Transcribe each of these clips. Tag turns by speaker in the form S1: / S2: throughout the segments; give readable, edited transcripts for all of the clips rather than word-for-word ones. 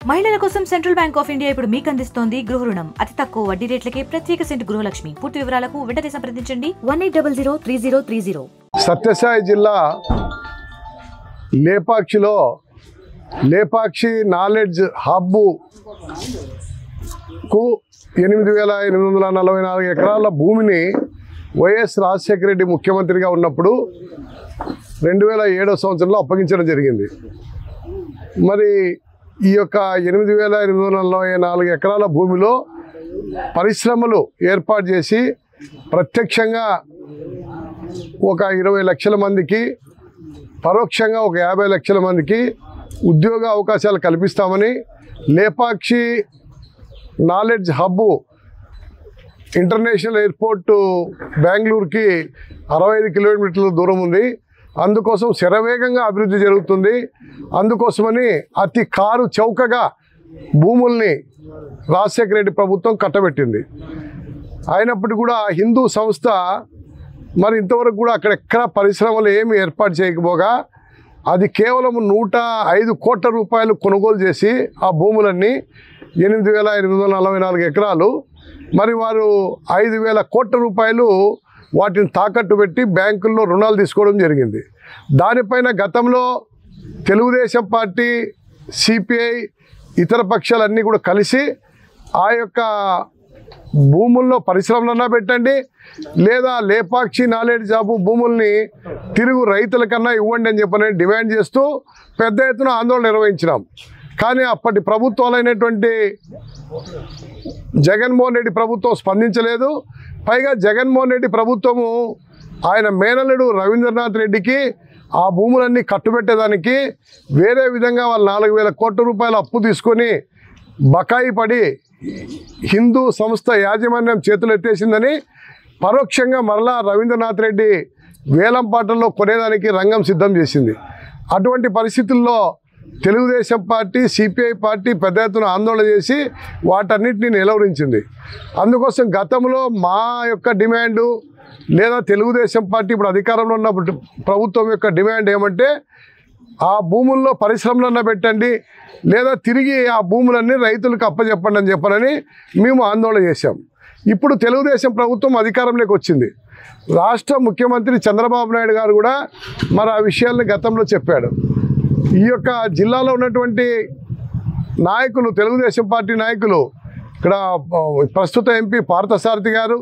S1: మహిళల కోసం central bank of India ఇప్పుడు మీకు అందిస్తోంది గృహ రుణం. అతి తక్కువ వడ్డీ రేట్లకే ప్రత్యేక సెంటు గృహలక్ష్మి. పూర్తి వివరాలకు వెంటనే సంప్రదించండి 18003030.
S2: సత్యసాయి జిల్లా లేపాక్షిలో లేపాక్షి నాలెడ్జ్ హబ్కు 8,844 ఎకరాల భూమిని వైఎస్ రాజశేఖర రెడ్డి ముఖ్యమంత్రిగా ఉన్నప్పుడు 2007 సంవత్సరంలో అప్పగించడం జరిగింది. మరి ఈ యొక్క 8,844 ఎకరాల భూమిలో పరిశ్రమలు ఏర్పాటు చేసి ప్రత్యక్షంగా ఒక 20 లక్షల మందికి, పరోక్షంగా ఒక 50 లక్షల మందికి ఉద్యోగ అవకాశాలు కల్పిస్తామని Lepakshi knowledge hub international airport బెంగళూరుకి 65 కిలోమీటర్ల దూరం ఉంది. అందుకోసం శరవేగంగా అభివృద్ధి జరుగుతుంది. అందుకోసమని అతి కారు చౌకగా భూముల్ని రాజశేఖర రెడ్డి ప్రభుత్వం కట్టబెట్టింది. అయినప్పటికీ కూడా హిందూ సంస్థ మరి ఇంతవరకు కూడా అక్కడెక్కడ పరిశ్రమలు ఏమి ఏర్పాటు చేయకపోగా అది కేవలం 105 కోట్ల రూపాయలు కొనుగోలు చేసి ఆ భూములన్నీ 8,844 ఎకరాలు మరి వారు 5,000 కోట్ల రూపాయలు వాటిని తాకట్టు పెట్టి బ్యాంకుల్లో రుణాలు తీసుకోవడం జరిగింది. దానిపైన గతంలో తెలుగుదేశం పార్టీ, సిపిఐ, ఇతర పక్షాలన్నీ కూడా కలిసి ఆ యొక్క భూముల్లో పరిశ్రమలన్నా పెట్టండి, లేదా లేపాక్షి నాలెడ్జ్ హబ్ భూముల్ని తిరుగు రైతుల కన్నా ఇవ్వండి అని చెప్పని డిమాండ్ చేస్తూ పెద్ద ఎత్తున ఆందోళన నిర్వహించినాం. కానీ అప్పటి ప్రభుత్వాలైనటువంటి జగన్మోహన్ రెడ్డి ప్రభుత్వం స్పందించలేదు. పైగా జగన్మోహన్ రెడ్డి ప్రభుత్వము ఆయన మేనల్లుడు రవీంద్రనాథ్ రెడ్డికి ఆ భూములన్నీ కట్టుబెట్టేదానికి వేరే విధంగా వాళ్ళు 4,000 కోట్ల రూపాయలు అప్పు తీసుకొని బకాయి పడి హిందూ సంస్థ యాజమాన్యం చేతులు ఎత్తేసిందని పరోక్షంగా మరలా రవీంద్రనాథ్ రెడ్డి వేలంపాటల్లో కొనేదానికి రంగం సిద్ధం చేసింది. అటువంటి పరిస్థితుల్లో తెలుగుదేశం పార్టీ, సిపిఐ పార్టీ పెద్ద ఎత్తున ఆందోళన చేసి వాటన్నిటిని నిలవరించింది. అందుకోసం గతంలో మా యొక్క డిమాండు లేదా తెలుగుదేశం పార్టీ ఇప్పుడు అధికారంలో ఉన్న ప్రభుత్వం యొక్క డిమాండ్ ఏమంటే ఆ భూముల్లో పరిశ్రమలన్నా పెట్టండి, లేదా తిరిగి ఆ భూములన్నీ రైతులకు అప్పచెప్పండి అని చెప్పనని మేము ఆందోళన చేశాం. ఇప్పుడు తెలుగుదేశం ప్రభుత్వం అధికారంలోకి వచ్చింది. రాష్ట్ర ముఖ్యమంత్రి చంద్రబాబు నాయుడు గారు కూడా మరి ఆ విషయాల్ని గతంలో చెప్పాడు. ఈ యొక్క జిల్లాలో ఉన్నటువంటి నాయకులు, తెలుగుదేశం పార్టీ నాయకులు, ఇక్కడ ప్రస్తుత ఎంపీ పార్థసారథి గారు,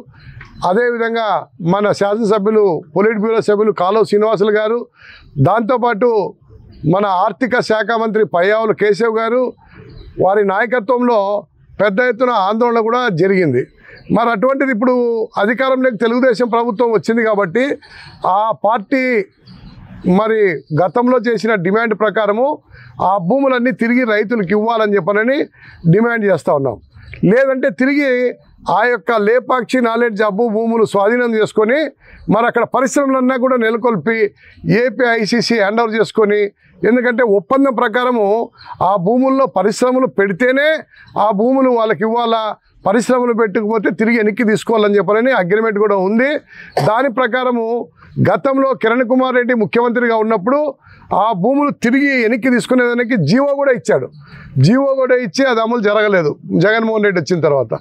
S2: అదేవిధంగా మన శాసనసభ్యులు, పొలిట్ బ్యూరో సభ్యులు కాలువ శ్రీనివాసులు గారు, దాంతోపాటు మన ఆర్థిక శాఖ మంత్రి పయ్యావుల కేశవ్ గారు, వారి నాయకత్వంలో పెద్ద ఎత్తున ఆందోళన కూడా జరిగింది. మరి అటువంటిది ఇప్పుడు అధికారంలోకి తెలుగుదేశం ప్రభుత్వం వచ్చింది కాబట్టి ఆ పార్టీ మరి గతంలో చేసిన డిమాండ్ ప్రకారము ఆ భూములన్నీ తిరిగి రైతులకు ఇవ్వాలని చెప్పనని డిమాండ్ చేస్తూ ఉన్నాం. లేదంటే తిరిగి ఆ యొక్క లేపాక్షి నాలెడ్జ్ హబ్ భూములు స్వాధీనం చేసుకొని మరి అక్కడ పరిశ్రమలన్నా కూడా నెలకొల్పి ఏపీఐసిసి హ్యాండ్ ఓవర్ చేసుకొని, ఎందుకంటే ఒప్పందం ప్రకారము ఆ భూముల్లో పరిశ్రమలు పెడితేనే ఆ భూములు వాళ్ళకి ఇవ్వాలా, పరిశ్రమలు పెట్టకపోతే తిరిగి వెనక్కి తీసుకోవాలని చెప్పనని అగ్రిమెంట్ కూడా ఉంది. దాని ప్రకారము గతంలో కిరణ్ కుమార్ రెడ్డి ముఖ్యమంత్రిగా ఉన్నప్పుడు ఆ భూములు తిరిగి వెనక్కి తీసుకునేదానికి జీవో కూడా ఇచ్చాడు. జీవో కూడా ఇచ్చి అది అమలు జరగలేదు జగన్మోహన్ రెడ్డి వచ్చిన తర్వాత.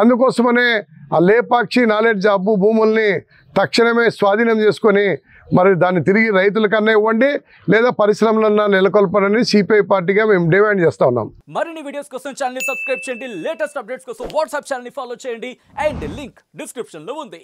S2: అందుకోసమనే ఆ లేపాక్షి నాలెడ్జ్ హబ్ భూముల్ని తక్షణమే స్వాధీనం చేసుకొని మరి దాన్ని తిరిగి రైతులకన్నా ఇవ్వండి, లేదా పరిశ్రమలన్నా నెలకొల్పనని సిపిఐ పార్టీగా మేము డిమాండ్ చేస్తూ ఉన్నాం.
S3: మరిన్ని వీడియోస్ కోసం ఛానల్ ని సబ్స్క్రైబ్ చేయండి, లేటెస్ట్ అప్డేట్స్ కోసం వాట్సాప్ ఛానల్ ని ఫాలో చేయండి, అండ్ లింక్ డిస్క్రిప్షన్ లో ఉంది.